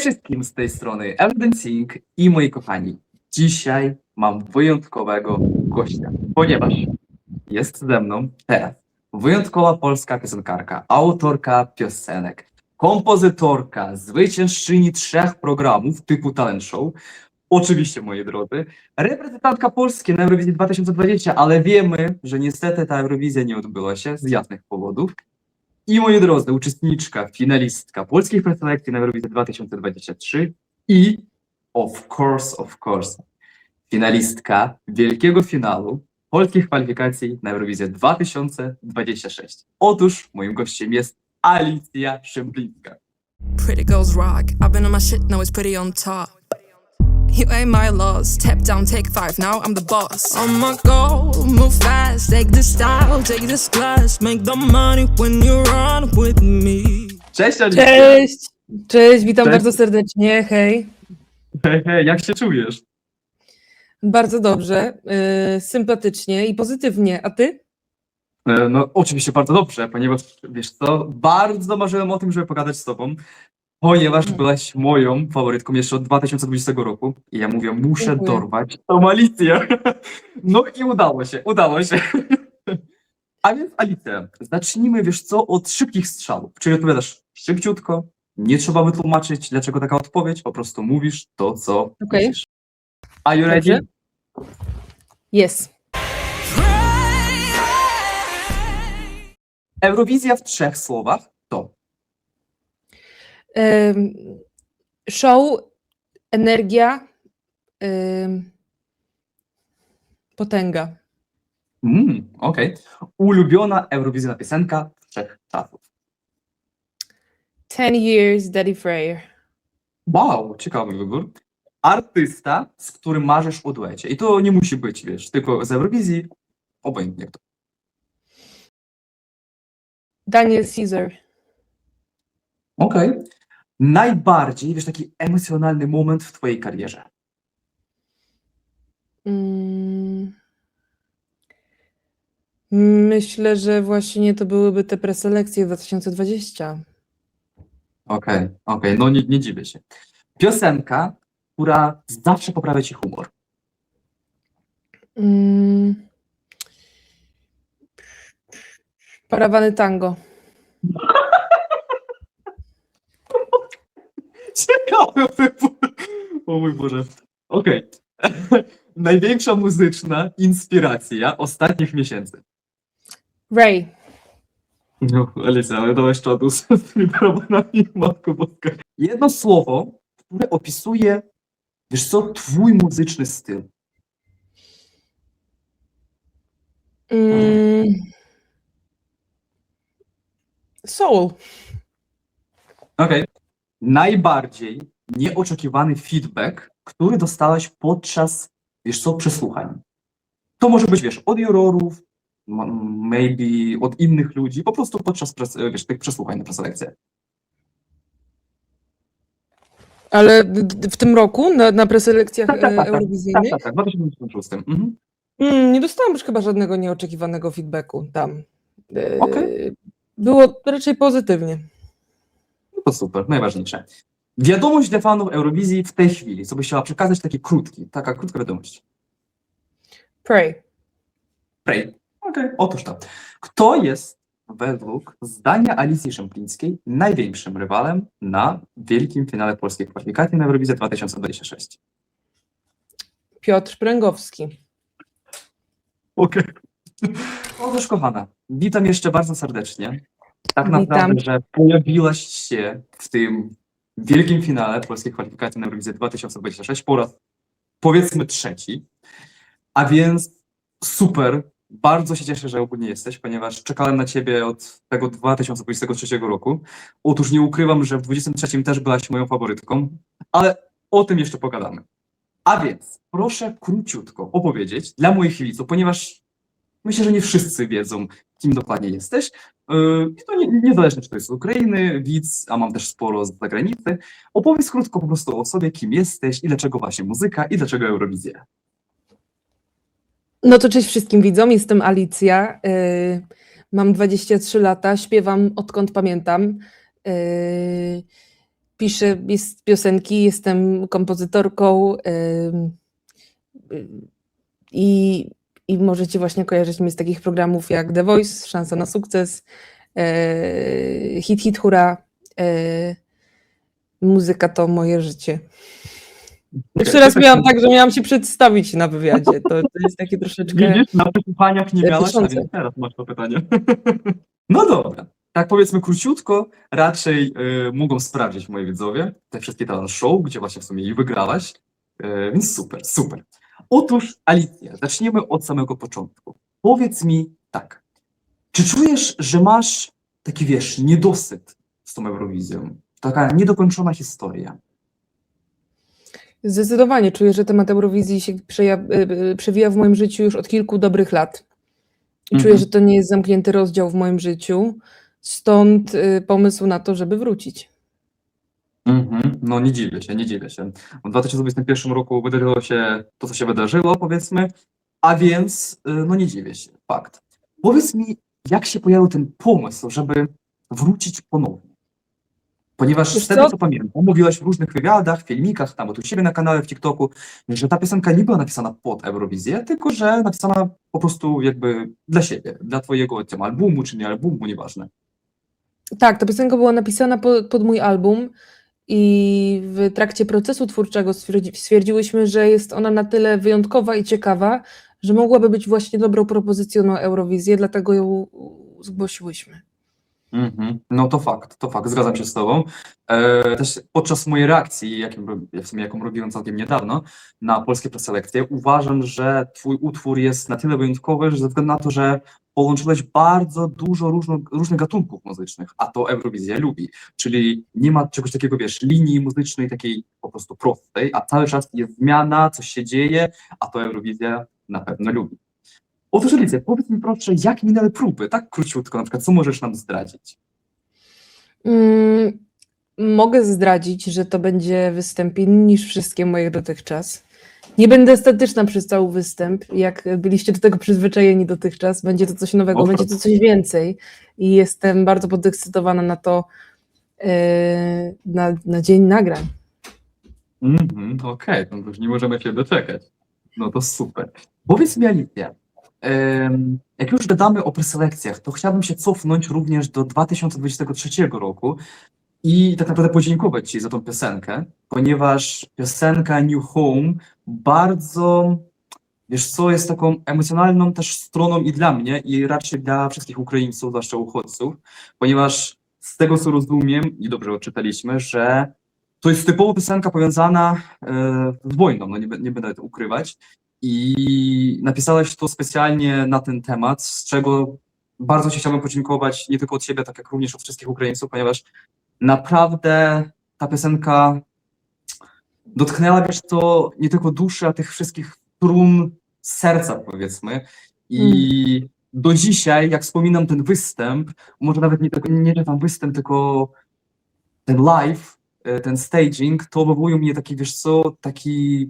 wszystkim, z tej strony Dancing i moi kochani. Dzisiaj mam wyjątkowego gościa, ponieważ jest ze mną teraz wyjątkowa polska piosenkarka, autorka piosenek, kompozytorka, zwyciężczyni 3 programów typu talent show. Oczywiście, moi drodzy, reprezentantka Polski na Eurowizji 2020, ale wiemy, że niestety ta Eurowizja nie odbyła się z jasnych powodów. I moi drodzy, uczestniczka, finalistka polskich preselekcji na Eurowizję 2023 i of course, finalistka wielkiego finału polskich kwalifikacji na Eurowizję 2026. Otóż moim gościem jest Alicja Szemplińska. Pretty girls rock. I've been on my shit, now it's pretty on top. You ain't my loss. Tap down, take 5. Now I'm the boss. On my go, move fast. Take this style, take this class. Make the money when you run with me. Cześć Alicja! Cześć! Cześć, witam Cześć. bardzo serdecznie, hej. Hej, jak się czujesz? Bardzo dobrze, sympatycznie i pozytywnie, a ty? No oczywiście bardzo dobrze, ponieważ wiesz co, bardzo marzyłem o tym, żeby pogadać z tobą, ponieważ byłaś moją faworytką jeszcze od 2020 roku i ja mówię, muszę Dziękuję. dorwać tą Alicję. No i udało się. A więc Alicja, zacznijmy, wiesz co, od szybkich strzałów, czyli odpowiadasz szybciutko, nie trzeba wytłumaczyć, dlaczego taka odpowiedź, po prostu mówisz to, co Okej. myślisz. Are you ready? Dobrze. Yes. Eurowizja w 3 słowach to Show, energia, potęga. Okej. Ulubiona eurowizyjna piosenka wszechczasów. 10 years, Daddy Freyer. Wow, ciekawy wybór. Artysta, z którym marzysz o duecie. I to nie musi być, wiesz, tylko z Eurowizji, obojętnie kto. Daniel Caesar. Okej. Najbardziej, wiesz, taki emocjonalny moment w twojej karierze. Myślę, że właśnie to byłyby te preselekcje 2020. Okej, no nie dziwię się. Piosenka, która zawsze poprawia ci humor. Parawany tango. Ciekawy wybór. O mój Boże. Okej. Największa muzyczna inspiracja ostatnich miesięcy. Ray. No, Alicja, ale dałeś czadu z tymi parabanami, Matko Boska. Jedno słowo, które opisuje, wiesz co, twój muzyczny styl. Soul. Okej. Najbardziej nieoczekiwany feedback, który dostałaś podczas, wiesz co, przesłuchań. To może być, wiesz, od jurorów, maybe od innych ludzi, po prostu podczas, wiesz, tych przesłuchań na preselekcję. Ale w tym roku na preselekcjach eurowizyjnych? Tak, 2026. Nie dostałam już chyba żadnego nieoczekiwanego feedbacku tam. Okej. Było raczej pozytywnie. No to super, najważniejsze. Wiadomość dla fanów Eurowizji w tej chwili, co byś chciała przekazać, taka krótka wiadomość. Pray. Pray. Otóż to. Kto jest według zdania Alicji Szemplińskiej największym rywalem na wielkim finale polskiej kwalifikacji na Eurowizję 2026? Piotr Pręgowski. Okej. Otóż kochana, witam jeszcze bardzo serdecznie. Tak Witam. naprawdę, że pojawiłaś się w tym wielkim finale polskiej kwalifikacji na Eurowizję 2026 po raz, powiedzmy, 3. A więc super, bardzo się cieszę, że ogólnie jesteś, ponieważ czekałem na ciebie od tego 2023 roku. Otóż nie ukrywam, że w 2023 też byłaś moją faworytką, ale o tym jeszcze pogadamy. A więc proszę króciutko opowiedzieć dla moich widzów, ponieważ myślę, że nie wszyscy wiedzą, kim dokładnie jesteś. I to niezależnie, czy to jest z Ukrainy, widz, a mam też sporo z zagranicy. Opowiedz krótko po prostu o sobie, kim jesteś i dlaczego właśnie muzyka i dlaczego Eurowizja. No to cześć wszystkim widzom, jestem Alicja, mam 23 lata, śpiewam odkąd pamiętam. piszę piosenki, jestem kompozytorką i możecie właśnie kojarzyć mnie z takich programów jak The Voice, Szansa na sukces, Hit Hit Hura, muzyka to moje życie. Jeszcze raz miałam tak, że miałam się przedstawić na wywiadzie, to jest takie troszeczkę... Widzisz, na przesłuchaniach nie miałaś, a kuszące. więc teraz masz to pytanie. No dobra, tak powiedzmy króciutko, raczej mogą sprawdzić moi widzowie te wszystkie talent show, gdzie właśnie w sumie i wygrałaś, więc super, super. Otóż Alicja, zaczniemy od samego początku. Powiedz mi tak, czy czujesz, że masz taki, wiesz, niedosyt z tą Eurowizją? Taka niedokończona historia. Zdecydowanie czuję, że temat Eurowizji się przewija w moim życiu już od kilku dobrych lat. I czuję, że to nie jest zamknięty rozdział w moim życiu, stąd pomysł na to, żeby wrócić. No nie dziwię się, nie dziwię się. W 2021 roku wydarzyło się to, co się wydarzyło, powiedzmy, a więc no nie dziwię się, fakt. Powiedz mi, jak się pojawił ten pomysł, żeby wrócić ponownie? Ponieważ Wiesz z tego, co? co pamiętam, mówiłaś w różnych wywiadach, filmikach, tam u siebie na kanale, w TikToku, że ta piosenka nie była napisana pod Eurowizję, tylko że napisana po prostu jakby dla siebie, dla twojego albumu, czy nie albumu, nieważne. Tak, ta piosenka była napisana pod mój album i w trakcie procesu twórczego stwierdziłyśmy, że jest ona na tyle wyjątkowa i ciekawa, że mogłaby być właśnie dobrą propozycją na Eurowizję, dlatego ją zgłosiłyśmy. No to fakt, zgadzam się z tobą. Też podczas mojej reakcji, jaką robiłem całkiem niedawno na polskie preselekcje, uważam, że twój utwór jest na tyle wyjątkowy, że ze względu na to, że połączyłeś bardzo dużo różnych gatunków muzycznych, a to Eurowizja lubi, czyli nie ma czegoś takiego, wiesz, linii muzycznej takiej po prostu prostej, a cały czas jest zmiana, coś się dzieje, a to Eurowizja na pewno lubi. Otóż Alicja, powiedz mi proszę, jak minęły próby, tak króciutko, na przykład, co możesz nam zdradzić? Mogę zdradzić, że to będzie występ inny niż wszystkie moje dotychczas. Nie będę statyczna przez cały występ, jak byliście do tego przyzwyczajeni dotychczas. Będzie to coś nowego, O, będzie to coś więcej i jestem bardzo podekscytowana na to, na dzień nagrań. Okej, to już nie możemy się doczekać. No to super. Powiedz mi, Alicja, jak już gadamy o preselekcjach, to chciałbym się cofnąć również do 2023 roku i tak naprawdę podziękować Ci za tą piosenkę, ponieważ piosenka New Home bardzo, wiesz co, jest taką emocjonalną też stroną i dla mnie, i raczej dla wszystkich Ukraińców, zwłaszcza uchodźców, ponieważ z tego, co rozumiem, i dobrze odczytaliśmy, że to jest typowo piosenka powiązana z wojną, no nie będę tego ukrywać. I napisałeś to specjalnie na ten temat, z czego bardzo Ci chciałbym podziękować nie tylko od siebie, tak jak również od wszystkich Ukraińców, ponieważ naprawdę ta piosenka dotknęła, wiesz co, nie tylko duszy, a tych wszystkich strun serca, powiedzmy. I do dzisiaj, jak wspominam ten występ, może nawet nie ten występ, tylko ten live, ten staging, to wywołuje mnie taki, wiesz co, taki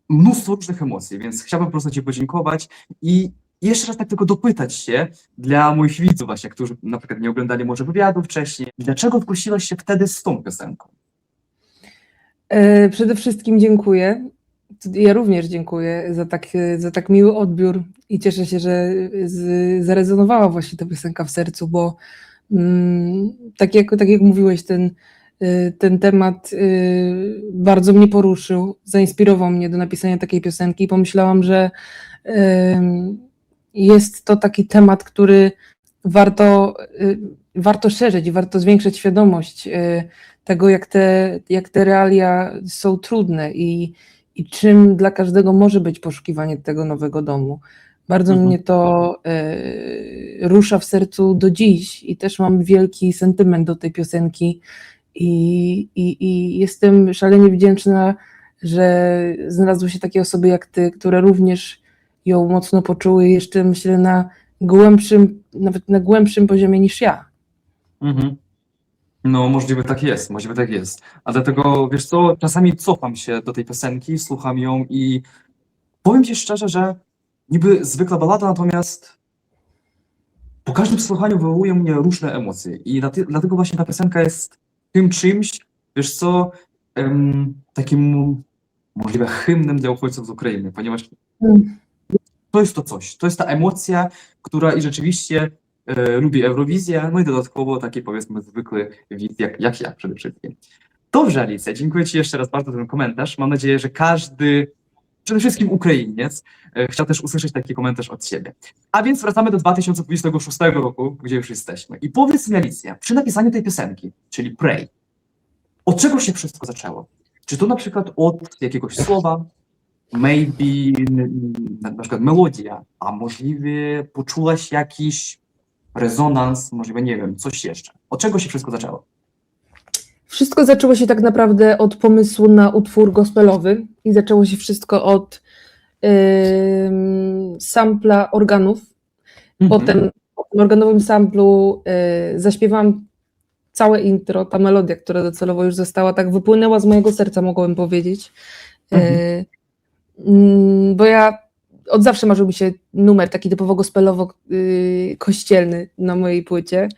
mnóstwo różnych emocji, więc chciałbym po prostu Ci podziękować i jeszcze raz tak tylko dopytać się dla moich widzów właśnie, którzy na przykład nie oglądali może wywiadu wcześniej, dlaczego zgłosiłaś się wtedy z tą piosenką? Przede wszystkim dziękuję. Ja również dziękuję za tak miły odbiór i cieszę się, że zarezonowała właśnie ta piosenka w sercu, bo tak jak mówiłeś, ten temat bardzo mnie poruszył, zainspirował mnie do napisania takiej piosenki i pomyślałam, że jest to taki temat, który warto szerzyć, warto zwiększać świadomość tego, jak te realia są trudne i czym dla każdego może być poszukiwanie tego nowego domu. Bardzo mnie to rusza w sercu do dziś i też mam wielki sentyment do tej piosenki i jestem szalenie wdzięczna, że znalazły się takie osoby jak ty, które również ją mocno poczuły i jeszcze myślę nawet na głębszym poziomie niż ja. No możliwe tak jest, a dlatego, wiesz co, czasami cofam się do tej piosenki, słucham ją i powiem Ci szczerze, że niby zwykła balada, natomiast po każdym słuchaniu wywołuje mnie różne emocje i dlatego właśnie ta piosenka jest tym czymś, wiesz co, takim możliwe hymnem dla uchodźców z Ukrainy, ponieważ Mm. to jest to coś, to jest ta emocja, która i rzeczywiście lubi Eurowizję, no i dodatkowo taki powiedzmy zwykły widz jak ja przede wszystkim. Dobrze, Alicja, dziękuję Ci jeszcze raz bardzo za ten komentarz. Mam nadzieję, że każdy, przede wszystkim Ukrainiec, chciał też usłyszeć taki komentarz od Ciebie. A więc wracamy do 2026 roku, gdzie już jesteśmy. I powiedz mi, Alicja, przy napisaniu tej piosenki, czyli Pray, od czego się wszystko zaczęło? Czy to na przykład od jakiegoś słowa, maybe na przykład melodia, a możliwe poczułaś jakiś rezonans, możliwe, nie wiem, coś jeszcze. Od czego się wszystko zaczęło? Wszystko zaczęło się tak naprawdę od pomysłu na utwór gospelowy i zaczęło się wszystko od sampla organów. Potem po tym organowym samplu zaśpiewałam całe intro, ta melodia, która docelowo już została, tak wypłynęła z mojego serca, mogłabym powiedzieć. Bo ja od zawsze marzył mi się numer taki typowo gospelowo-kościelny na mojej płycie,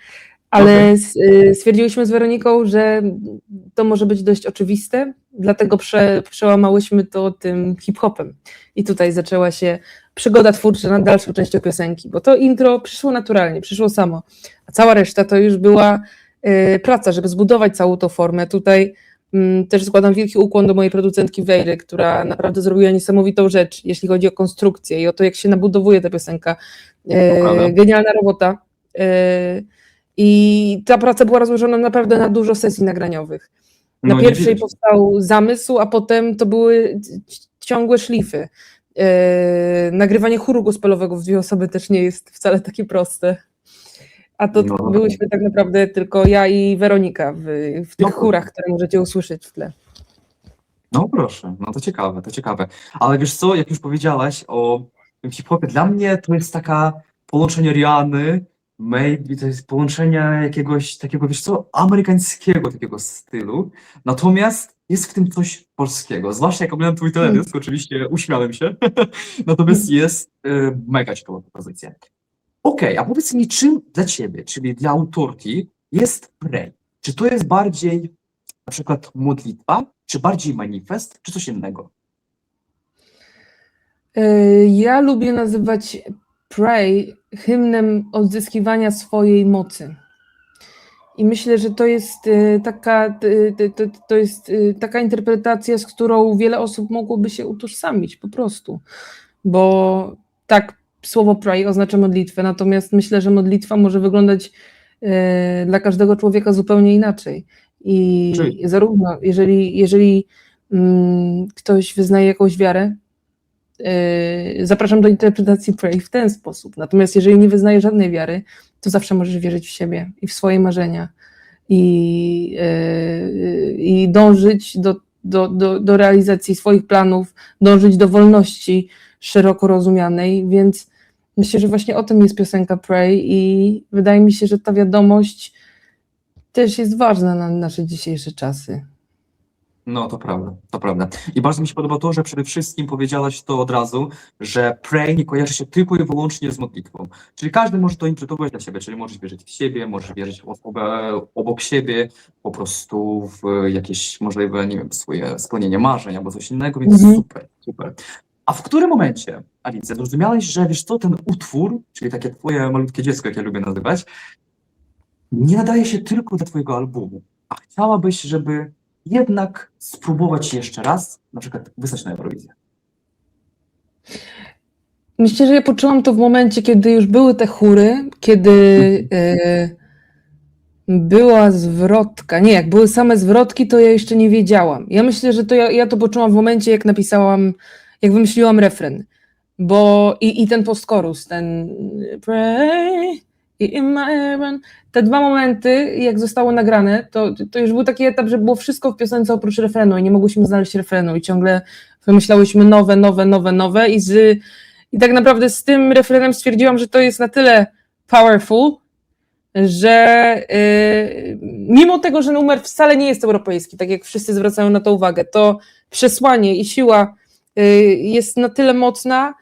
ale stwierdziłyśmy z Weroniką, że to może być dość oczywiste, dlatego przełamałyśmy to tym hip-hopem. I tutaj zaczęła się przygoda twórcza nad dalszą częścią piosenki, bo to intro przyszło naturalnie, przyszło samo, a cała reszta to już była praca, żeby zbudować całą tą formę. Tutaj też składam wielki ukłon do mojej producentki Wejry, która naprawdę zrobiła niesamowitą rzecz, jeśli chodzi o konstrukcję i o to, jak się nabudowuje ta piosenka. Genialna robota. I ta praca była rozłożona naprawdę na dużo sesji nagraniowych. Na pierwszej powstał zamysł, a potem to były ciągłe szlify. Nagrywanie chóru gospelowego w dwie osoby też nie jest wcale takie proste. A to byłyśmy tak naprawdę tylko ja i Weronika w tych chórach, które możecie usłyszeć w tle. No proszę, no to ciekawe, to ciekawe. Ale wiesz co, jak już powiedziałaś o tym hip-hopie, dla mnie to jest taka połączenie Rihanny, maybe to jest połączenie jakiegoś takiego, wiesz co, amerykańskiego takiego stylu, natomiast jest w tym coś polskiego. Zwłaszcza jak oglądam twój teledysk, oczywiście uśmiałem się, natomiast jest mega ciekawa propozycja. Okej, a powiedz mi, czym dla ciebie, czyli dla autorki, jest Pray? Czy to jest bardziej na przykład modlitwa, czy bardziej manifest, czy coś innego? Ja lubię nazywać Pray hymnem odzyskiwania swojej mocy. I myślę, że to jest taka interpretacja, z którą wiele osób mogłoby się utożsamić po prostu. Bo tak, słowo pray oznacza modlitwę, natomiast myślę, że modlitwa może wyglądać dla każdego człowieka zupełnie inaczej. I zarówno jeżeli ktoś wyznaje jakąś wiarę, zapraszam do interpretacji pray w ten sposób. Natomiast jeżeli nie wyznaje żadnej wiary, to zawsze możesz wierzyć w siebie i w swoje marzenia i dążyć do realizacji swoich planów, dążyć do wolności szeroko rozumianej, więc myślę, że właśnie o tym jest piosenka Pray i wydaje mi się, że ta wiadomość też jest ważna na nasze dzisiejsze czasy. No, to prawda, to prawda. I bardzo mi się podoba to, że przede wszystkim powiedziałaś to od razu, że pray nie kojarzy się tylko i wyłącznie z modlitwą. Czyli każdy może to interpretować dla siebie, czyli możesz wierzyć w siebie, możesz wierzyć w osobę obok siebie, po prostu w jakieś możliwe, nie wiem, swoje spełnienie marzeń albo coś innego, więc super, super. A w którym momencie, Alicja, zrozumiałaś, że wiesz co, ten utwór, czyli takie twoje malutkie dziecko, jak ja lubię nazywać, nie nadaje się tylko do twojego albumu, a chciałabyś, żeby jednak spróbować jeszcze raz, na przykład wysłać na Eurowizję? Myślę, że ja poczułam to w momencie, kiedy już były te chóry, kiedy była zwrotka. Nie, jak były same zwrotki, to ja jeszcze nie wiedziałam. Ja myślę, że to ja to poczułam w momencie, jak napisałam, jak wymyśliłam refren. Bo i ten postchorus, ten pray in my heaven, te dwa momenty, jak zostało nagrane, to już był taki etap, że było wszystko w piosence oprócz refrenu i nie mogłyśmy znaleźć refrenu i ciągle wymyślałyśmy nowe i tak naprawdę z tym refrenem stwierdziłam, że to jest na tyle powerful, że mimo tego, że numer wcale nie jest europejski, tak jak wszyscy zwracają na to uwagę, to przesłanie i siła jest na tyle mocna,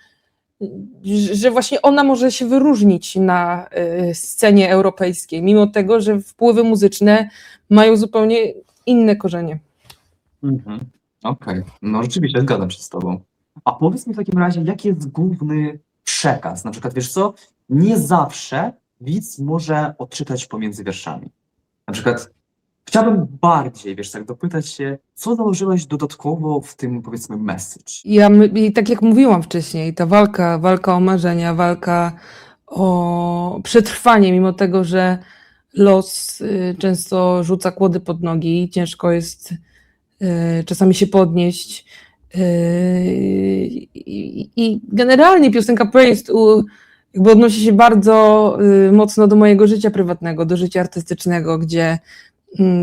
że właśnie ona może się wyróżnić na scenie europejskiej, mimo tego, że wpływy muzyczne mają zupełnie inne korzenie. Mhm. Okej, no rzeczywiście zgadzam się z tobą. A powiedz mi w takim razie, jaki jest główny przekaz? Na przykład, wiesz co, nie zawsze widz może odczytać pomiędzy wierszami. Na przykład chciałbym bardziej, wiesz, tak dopytać się, co założyłeś dodatkowo w tym, powiedzmy, message? I tak jak mówiłam wcześniej, ta walka o marzenia, walka o przetrwanie, mimo tego, że los często rzuca kłody pod nogi, ciężko jest czasami się podnieść. I generalnie piosenka Pray jest jakby odnosi się bardzo mocno do mojego życia prywatnego, do życia artystycznego, gdzie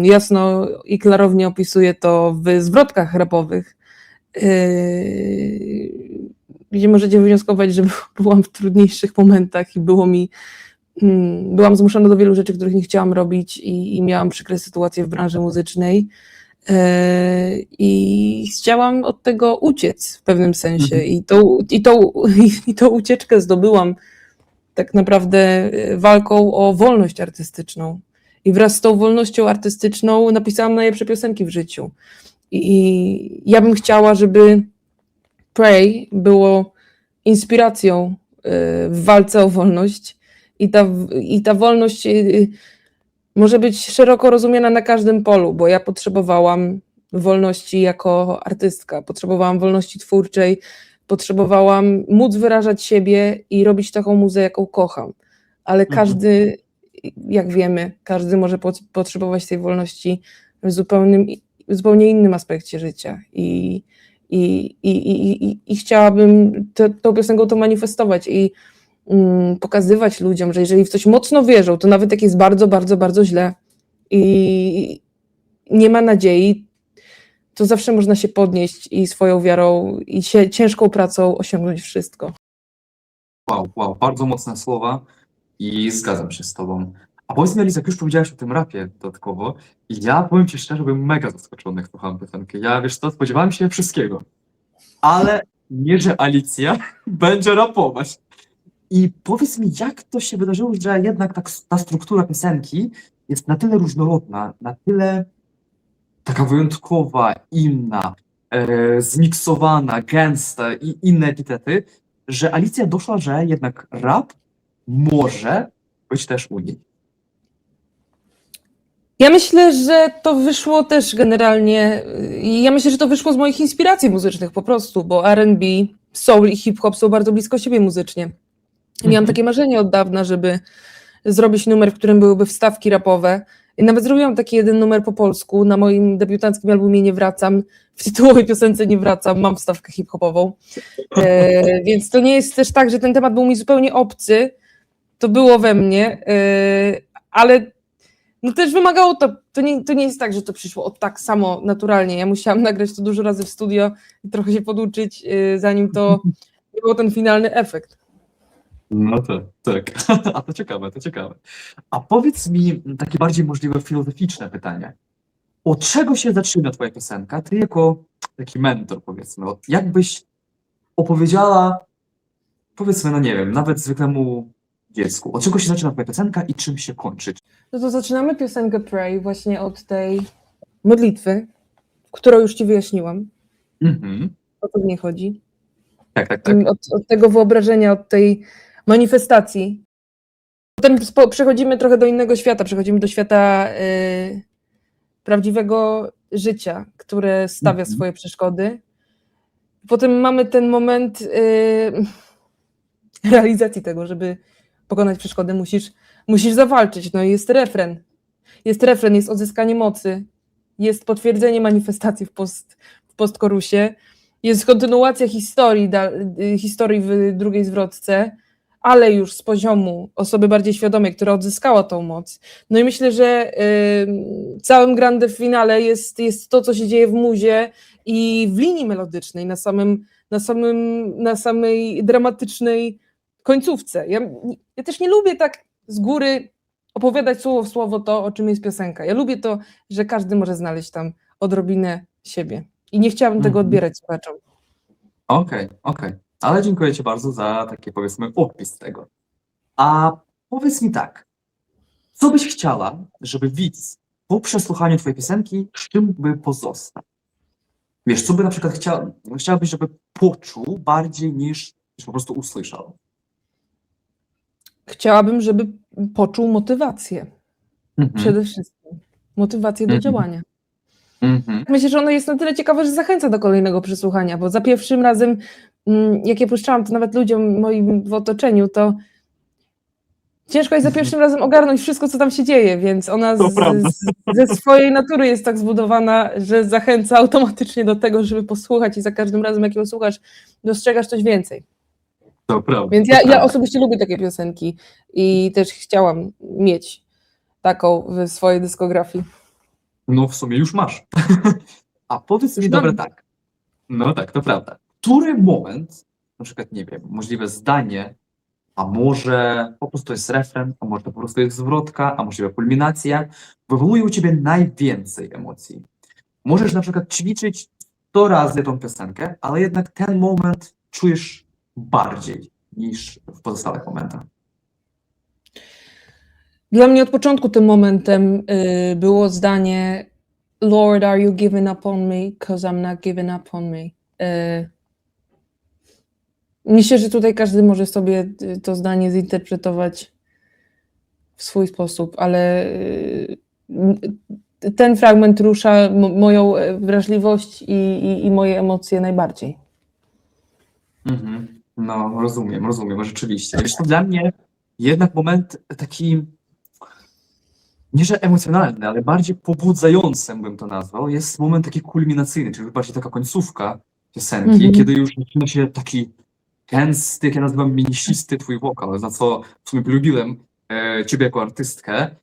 jasno i klarownie opisuję to w zwrotkach rapowych, gdzie możecie wnioskować, że byłam w trudniejszych momentach i byłam zmuszona do wielu rzeczy, których nie chciałam robić i miałam przykre sytuacje w branży muzycznej. I chciałam od tego uciec w pewnym sensie i tą ucieczkę zdobyłam tak naprawdę walką o wolność artystyczną. I wraz z tą wolnością artystyczną napisałam najlepsze piosenki w życiu. I ja bym chciała, żeby Pray było inspiracją w walce o wolność i ta wolność może być szeroko rozumiana na każdym polu, bo ja potrzebowałam wolności jako artystka, potrzebowałam wolności twórczej, potrzebowałam móc wyrażać siebie i robić taką muzę, jaką kocham. Ale każdy, jak wiemy, każdy może potrzebować tej wolności w zupełnie innym aspekcie życia. I chciałabym tą piosenką to manifestować i pokazywać ludziom, że jeżeli w coś mocno wierzą, to nawet jak jest bardzo, bardzo, bardzo źle i nie ma nadziei, to zawsze można się podnieść i swoją wiarą i ciężką pracą osiągnąć wszystko. Wow, bardzo mocne słowa i zgadzam się z tobą. A powiedz mi, Alice, jak już powiedziałaś o tym rapie dodatkowo, ja powiem ci szczerze, byłem mega zaskoczony, jak słuchałem piosenkę. Ja, wiesz co, spodziewałem się wszystkiego. Ale nie, że Alicja będzie rapować. I powiedz mi, jak to się wydarzyło, że jednak ta struktura piosenki jest na tyle różnorodna, na tyle taka wyjątkowa, inna, zmiksowana, gęsta i inne epitety, że Alicja doszła, że jednak rap może być też u niej. Ja myślę, że to wyszło też generalnie, ja myślę, że to wyszło z moich inspiracji muzycznych po prostu, bo R&B, soul i hip-hop są bardzo blisko siebie muzycznie. Miałam takie marzenie od dawna, żeby zrobić numer, w którym byłyby wstawki rapowe. I nawet zrobiłam taki jeden numer po polsku. Na moim debiutanckim albumie Nie wracam, w tytułowej piosence Nie wracam, mam wstawkę hip-hopową. Więc to nie jest też tak, że ten temat był mi zupełnie obcy. To było we mnie, ale no też wymagało to nie jest tak, że to przyszło tak samo naturalnie. Ja musiałam nagrać to dużo razy w studio i trochę się poduczyć, zanim to był ten finalny efekt. No tak. A to ciekawe, to ciekawe. A powiedz mi takie bardziej możliwe filozoficzne pytanie. Od czego się zaczyna twoja piosenka? Ty jako taki mentor, powiedzmy, jak byś opowiedziała, powiedzmy, no nie wiem, nawet zwykłemu dziecku, od czego się zaczyna twoja piosenka i czym się kończy? No to zaczynamy piosenkę Pray właśnie od tej modlitwy, którą już ci wyjaśniłam, Mhm. o co w niej chodzi. Tak. Od tego wyobrażenia, od tej manifestacji. Potem przechodzimy trochę do innego świata, przechodzimy do świata prawdziwego życia, które stawia swoje przeszkody. Potem mamy ten moment realizacji tego, żeby pokonać przeszkody, musisz zawalczyć. No i jest refren. Jest odzyskanie mocy, jest potwierdzenie manifestacji w postkorusie, jest kontynuacja historii w drugiej zwrotce, ale już z poziomu osoby bardziej świadomej, która odzyskała tą moc. No i myślę, że całym grande finale jest to, co się dzieje w muzie i w linii melodycznej, na samej dramatycznej końcówce. Ja też nie lubię tak z góry opowiadać słowo w słowo to, o czym jest piosenka. Ja lubię to, że każdy może znaleźć tam odrobinę siebie. I nie chciałabym tego odbierać słuchaczom. Okej. Ale dziękuję ci bardzo za taki, powiedzmy, opis tego. A powiedz mi tak, co byś chciała, żeby widz po przesłuchaniu twojej piosenki, z czym by pozostał? Wiesz, co by na przykład chciałbyś, żeby poczuł bardziej niż po prostu usłyszał? Chciałabym, żeby poczuł motywację. Mhm. Przede wszystkim. Motywację do Mhm. działania. Mhm. Myślę, że ono jest na tyle ciekawe, że zachęca do kolejnego przesłuchania, bo za pierwszym razem, jak ja puszczałam to nawet ludziom moim w otoczeniu, to ciężko jest za pierwszym razem ogarnąć wszystko, co tam się dzieje, więc ona To prawda. ze swojej natury jest tak zbudowana, że zachęca automatycznie do tego, żeby posłuchać i za każdym razem, jak ją słuchasz, dostrzegasz coś więcej. To prawda. Więc to ja prawda. osobiście lubię takie piosenki i też chciałam mieć taką w swojej dyskografii. No w sumie już masz. A powiedz Już mi, mam. dobra, tak. No tak, to prawda. Który moment, na przykład, nie wiem, możliwe zdanie, a może po prostu jest refren, a może to po prostu jest zwrotka, a możliwe kulminacja, wywołuje u ciebie najwięcej emocji. Możesz na przykład ćwiczyć 100 razy tą piosenkę, ale jednak ten moment czujesz bardziej niż w pozostałych momentach. Dla mnie od początku tym momentem było zdanie Lord, are you giving up on me? 'Cause I'm not giving up on me. Myślę, że tutaj każdy może sobie to zdanie zinterpretować w swój sposób, ale ten fragment rusza moją wrażliwość i moje emocje najbardziej. Mhm. No, rozumiem, rzeczywiście. Wiesz, to dla mnie jednak moment taki, nie że emocjonalny, ale bardziej pobudzający bym to nazwał, jest moment taki kulminacyjny, czyli bardziej taka końcówka piosenki, Mhm. kiedy już zaczyna się taki gęsty, jak ja nazywam mięsisty twój wokal, za co w sumie polubiłem ciebie jako artystkę.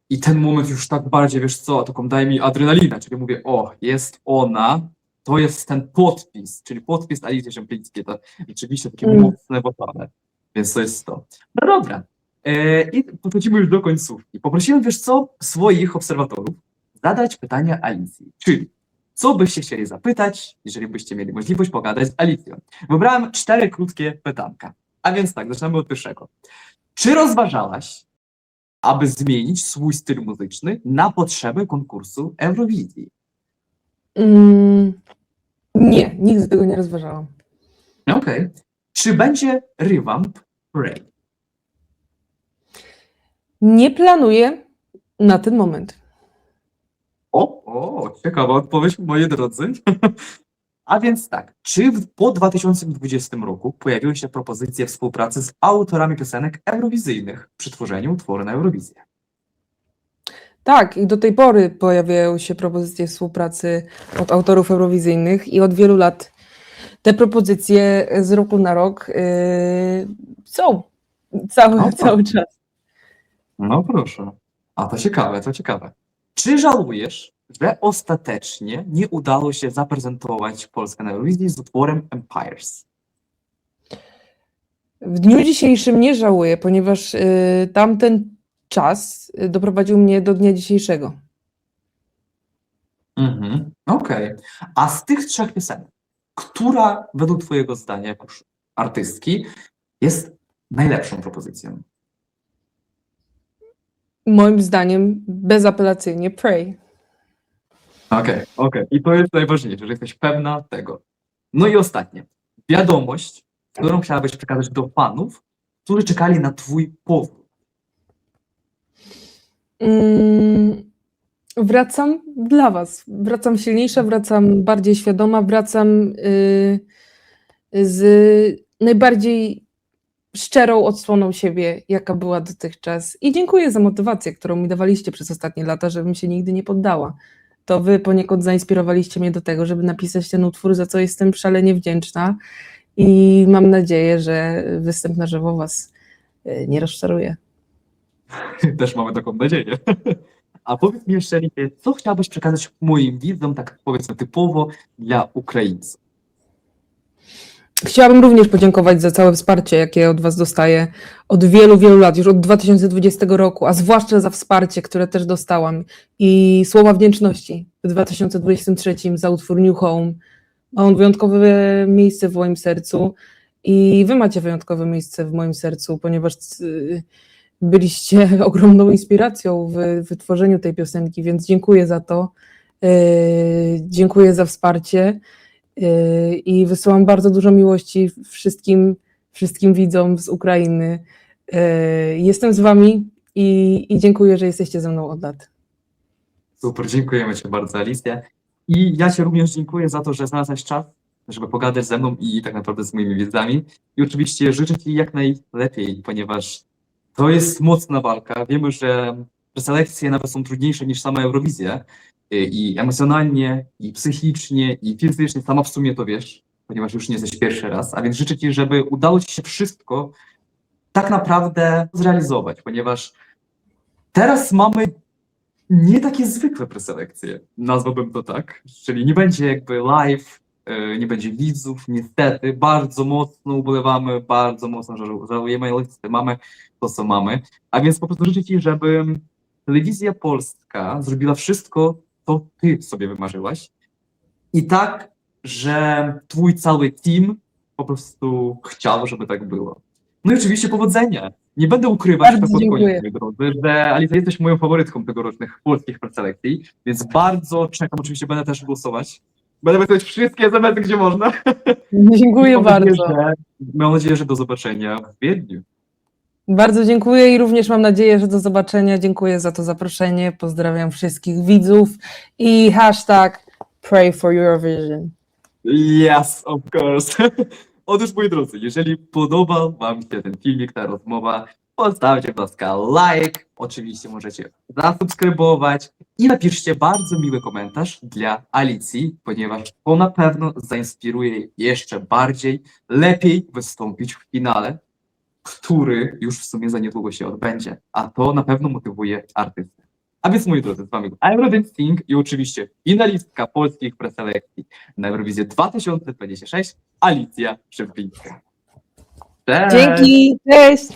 I ten moment już tak bardziej, wiesz co, taką daje mi adrenalinę, czyli mówię, o, jest ona, to jest ten podpis, czyli podpis Alicji Szemplińskiej, to rzeczywiście takie mocne wokale, więc to jest to. No dobra, i podchodzimy już do końcówki. Poprosiłem, wiesz co, swoich obserwatorów zadać pytania Alicji, czyli co byście chcieli zapytać, jeżeli byście mieli możliwość pogadać z Alicją. Wybrałem 4 krótkie pytanka, a więc tak, zaczynamy od pierwszego. Czy rozważałaś, aby zmienić swój styl muzyczny na potrzeby konkursu Eurowizji? Nie, nigdy tego nie rozważałam. Okej. Czy będzie revamp Pray? Nie planuję na ten moment. Ciekawa odpowiedź, moi drodzy. A więc tak, czy po 2020 roku pojawiły się propozycje współpracy z autorami piosenek eurowizyjnych przy tworzeniu utworu na Eurowizję? Tak, i do tej pory pojawiają się propozycje współpracy od autorów eurowizyjnych i od wielu lat te propozycje z roku na rok są cały czas. No proszę. A to ciekawe, to ciekawe. Czy żałujesz, że ostatecznie nie udało się zaprezentować Polskę na Eurowizji z utworem Empires? W dniu dzisiejszym nie żałuję, ponieważ tamten czas doprowadził mnie do dnia dzisiejszego. Okej. A z tych 3 piosenek, która według twojego zdania, jako już artystki, jest najlepszą propozycją? Moim zdaniem bezapelacyjnie Pray. Okej. I to jest najważniejsze, że jesteś pewna tego. No i ostatnie. Wiadomość, którą chciałabyś przekazać do fanów, którzy czekali na twój powrót. Wracam dla was. Wracam silniejsza, wracam bardziej świadoma, wracam z najbardziej szczerą odsłoną siebie, jaka była dotychczas. I dziękuję za motywację, którą mi dawaliście przez ostatnie lata, żebym się nigdy nie poddała. To wy poniekąd zainspirowaliście mnie do tego, żeby napisać ten utwór, za co jestem szalenie wdzięczna i mam nadzieję, że występ na żywo was nie rozczaruje. Też mamy taką nadzieję. A powiedz mi jeszcze, Likie, co chciałabyś przekazać moim widzom, tak powiedzmy typowo dla Ukraińców? Chciałabym również podziękować za całe wsparcie, jakie od was dostaję od wielu, wielu lat, już od 2020 roku, a zwłaszcza za wsparcie, które też dostałam i słowa wdzięczności w 2023 za utwór New Home. Ma on wyjątkowe miejsce w moim sercu i wy macie wyjątkowe miejsce w moim sercu, ponieważ byliście ogromną inspiracją w wytworzeniu tej piosenki, więc dziękuję za to. Dziękuję za wsparcie i wysyłam bardzo dużo miłości wszystkim widzom z Ukrainy. Jestem z wami i dziękuję, że jesteście ze mną od lat. Super, dziękujemy Ci bardzo, Alicja. I ja Ci również dziękuję za to, że znalazłeś czas, żeby pogadać ze mną i tak naprawdę z moimi widzami. I oczywiście życzę Ci jak najlepiej, ponieważ to jest mocna walka. Wiemy, że preselekcje nawet są trudniejsze niż sama Eurowizja. I emocjonalnie, i psychicznie, i fizycznie, sama w sumie to wiesz, ponieważ już nie jesteś pierwszy raz. A więc życzę Ci, żeby udało Ci się wszystko tak naprawdę zrealizować, ponieważ teraz mamy nie takie zwykłe preselekcje, nazwałbym to tak, czyli nie będzie jakby live, nie będzie widzów, niestety, bardzo mocno ubolewamy, bardzo mocno żałujemy, ale mamy to, co mamy, a więc po prostu życzę Ci, żeby Telewizja Polska zrobiła wszystko, co Ty sobie wymarzyłaś i tak, że Twój cały team po prostu chciał, żeby tak było. No i oczywiście powodzenia. Nie będę ukrywać Bardzo to pod dziękuję. koniec, moi drodzy, że Alicja jesteś moją faworytką tegorocznych polskich preselekcji, więc bardzo czekam, oczywiście będę też głosować. Będę wysyłać wszystkie SMS-y, gdzie można. Dziękuję Mam nadzieję, bardzo. mam nadzieję, że do zobaczenia w Wiedniu. Bardzo dziękuję i również mam nadzieję, że do zobaczenia. Dziękuję za to zaproszenie. Pozdrawiam wszystkich widzów i #pray for Eurovision. Yes, of course. Otóż, moi drodzy, jeżeli podobał Wam się ten filmik, ta rozmowa, postawcie klaska like, oczywiście możecie zasubskrybować i napiszcie bardzo miły komentarz dla Alicji, ponieważ to na pewno zainspiruje jej jeszcze bardziej, lepiej wystąpić w finale, który już w sumie za niedługo się odbędzie, a to na pewno motywuje artystę. A więc, moi drodzy, z Wami był Eurodance i oczywiście finalistka polskich preselekcji na Eurowizję 2026, Alicja Szympińska. Cześć! Dzięki, cześć!